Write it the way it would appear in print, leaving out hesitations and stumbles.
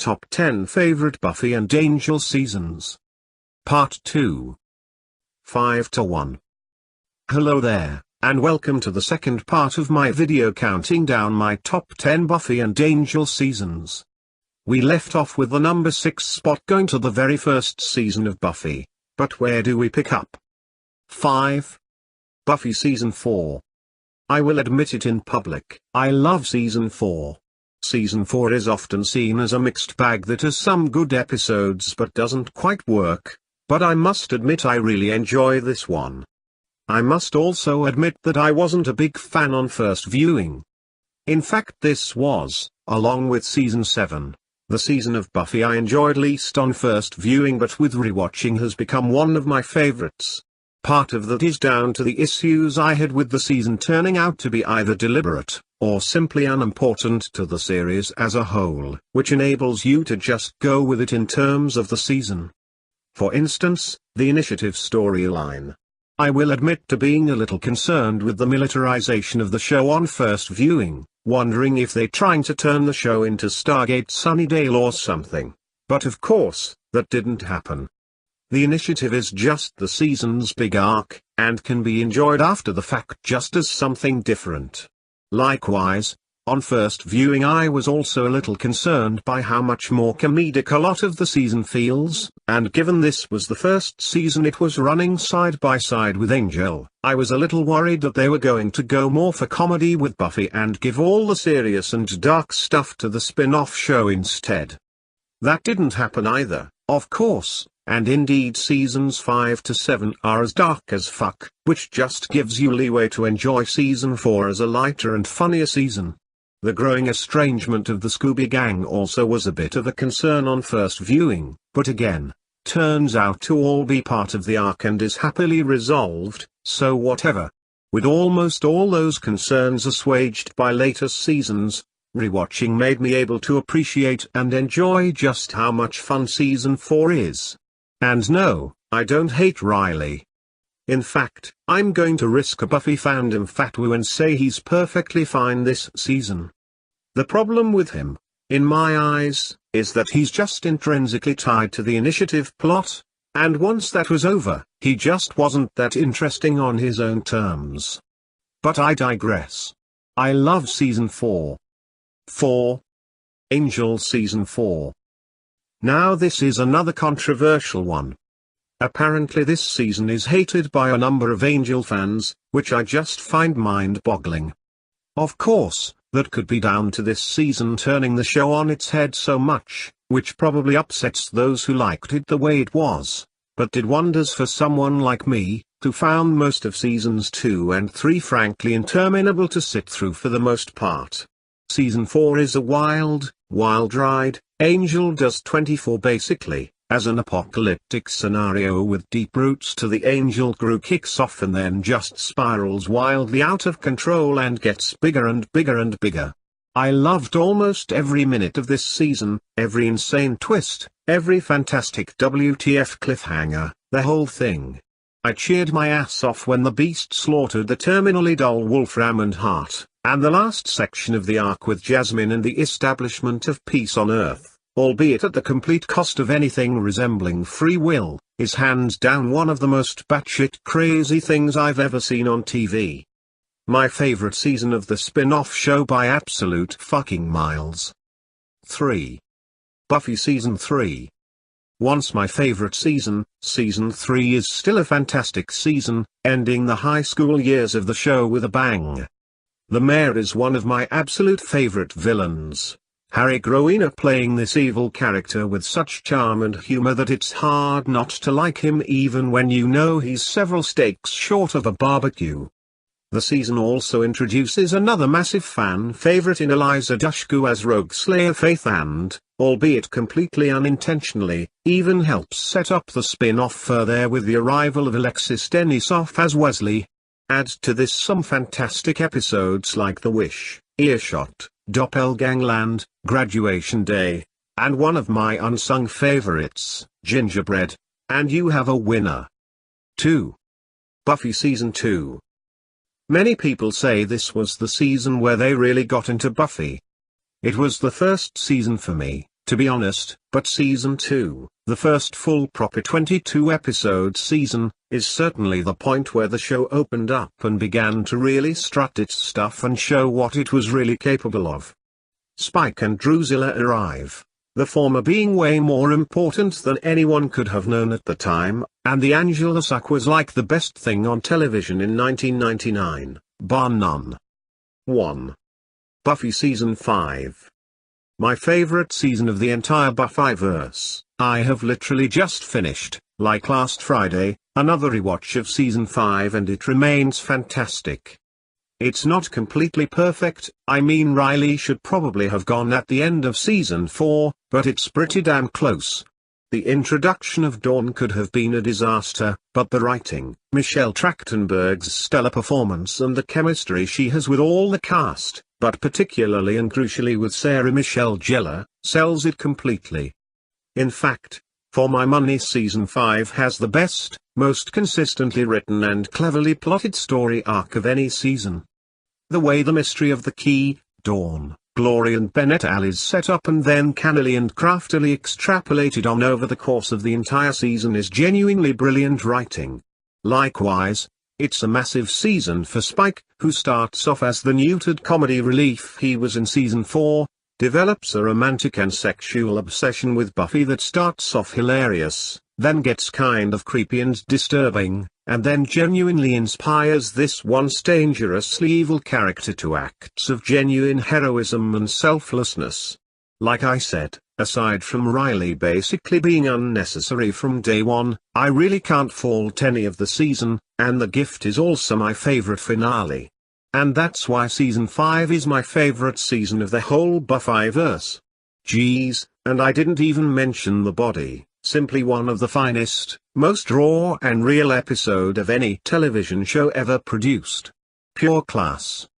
top 10 favorite Buffy and Angel seasons. Part 2. 5 to 1. Hello there, and welcome to the second part of my video counting down my top 10 Buffy and Angel seasons. We left off with the number 6 spot going to the very first season of Buffy, but where do we pick up? 5. Buffy Season 4. I will admit it in public, I love Season 4. Season 4 is often seen as a mixed bag that has some good episodes but doesn't quite work, but I must admit I really enjoy this one. I must also admit that I wasn't a big fan on first viewing. In fact, this was, along with Season 7, the season of Buffy I enjoyed least on first viewing, but with rewatching has become one of my favorites. Part of that is down to the issues I had with the season turning out to be either deliberate, or simply unimportant to the series as a whole, which enables you to just go with it in terms of the season. For instance, the Initiative storyline. I will admit to being a little concerned with the militarization of the show on first viewing, wondering if they're trying to turn the show into Stargate Sunnydale or something, but of course, that didn't happen. The Initiative is just the season's big arc, and can be enjoyed after the fact just as something different. Likewise, on first viewing I was also a little concerned by how much more comedic a lot of the season feels, and given this was the first season it was running side by side with Angel, I was a little worried that they were going to go more for comedy with Buffy and give all the serious and dark stuff to the spin-off show instead. That didn't happen either, of course. And indeed seasons 5 to 7 are as dark as fuck, which just gives you leeway to enjoy season 4 as a lighter and funnier season. The growing estrangement of the Scooby Gang also was a bit of a concern on first viewing, but again, turns out to all be part of the arc and is happily resolved, so whatever. With almost all those concerns assuaged by later seasons, rewatching made me able to appreciate and enjoy just how much fun season 4 is. And no, I don't hate Riley. In fact, I'm going to risk a Buffy fandom fatwa and say he's perfectly fine this season. The problem with him, in my eyes, is that he's just intrinsically tied to the Initiative plot, and once that was over, he just wasn't that interesting on his own terms. But I digress. I love Season 4. 4. Angel Season 4. Now this is another controversial one. Apparently this season is hated by a number of Angel fans, which I just find mind-boggling. Of course, that could be down to this season turning the show on its head so much, which probably upsets those who liked it the way it was, but did wonders for someone like me, who found most of seasons 2 and 3 frankly interminable to sit through for the most part. Season 4 is a wild ride. Angel does 24 basically, as an apocalyptic scenario with deep roots to the Angel crew kicks off and then just spirals wildly out of control and gets bigger and bigger and bigger. I loved almost every minute of this season, every insane twist, every fantastic WTF cliffhanger, the whole thing. I cheered my ass off when the Beast slaughtered the terminally dull Wolfram and Hart, and the last section of the arc with Jasmine and the establishment of peace on Earth, albeit at the complete cost of anything resembling free will, is hands down one of the most batshit crazy things I've ever seen on TV. My favorite season of the spin-off show by absolute fucking miles. 3. Buffy Season 3. Once my favorite season, Season 3 is still a fantastic season, ending the high school years of the show with a bang. The Mayor is one of my absolute favorite villains. Harry Growina playing this evil character with such charm and humor that it's hard not to like him even when you know he's several steaks short of a barbecue. The season also introduces another massive fan favorite in Eliza Dushku as Rogue Slayer Faith and, albeit completely unintentionally, even helps set up the spin-off further with the arrival of Alexis Denisov as Wesley. Add to this some fantastic episodes like The Wish, Earshot, Doppelgangland, Graduation Day, and one of my unsung favorites, Gingerbread, and you have a winner. 2. Buffy Season 2. Many people say this was the season where they really got into Buffy. It was the first season for me, to be honest, but Season 2, the first full proper 22-episode season, is certainly the point where the show opened up and began to really strut its stuff and show what it was really capable of. Spike and Drusilla arrive, the former being way more important than anyone could have known at the time, and the Angela suck was like the best thing on television in 1999, bar none. 1. Buffy Season 5. My favorite season of the entire Buffyverse. I have literally just finished, like last Friday, another rewatch of Season 5 and it remains fantastic. It's not completely perfect, I mean Riley should probably have gone at the end of Season 4, but it's pretty damn close. The introduction of Dawn could have been a disaster, but the writing, Michelle Trachtenberg's stellar performance and the chemistry she has with all the cast, but particularly and crucially with Sarah Michelle Gellar, sells it completely. In fact, for my money Season 5 has the best, most consistently written and cleverly plotted story arc of any season. The way the mystery of the key, Dawn, Glory and Bennett Al is set up and then cannily and craftily extrapolated on over the course of the entire season is genuinely brilliant writing. Likewise, it's a massive season for Spike, who starts off as the neutered comedy relief he was in Season 4, develops a romantic and sexual obsession with Buffy that starts off hilarious, then gets kind of creepy and disturbing, and then genuinely inspires this once dangerously evil character to acts of genuine heroism and selflessness. Like I said, aside from Riley basically being unnecessary from day one, I really can't fault any of the season, and The Gift is also my favorite finale. And that's why Season 5 is my favorite season of the whole Buffyverse. Geez, and I didn't even mention The Body, simply one of the finest, most raw and real episode of any television show ever produced. Pure class.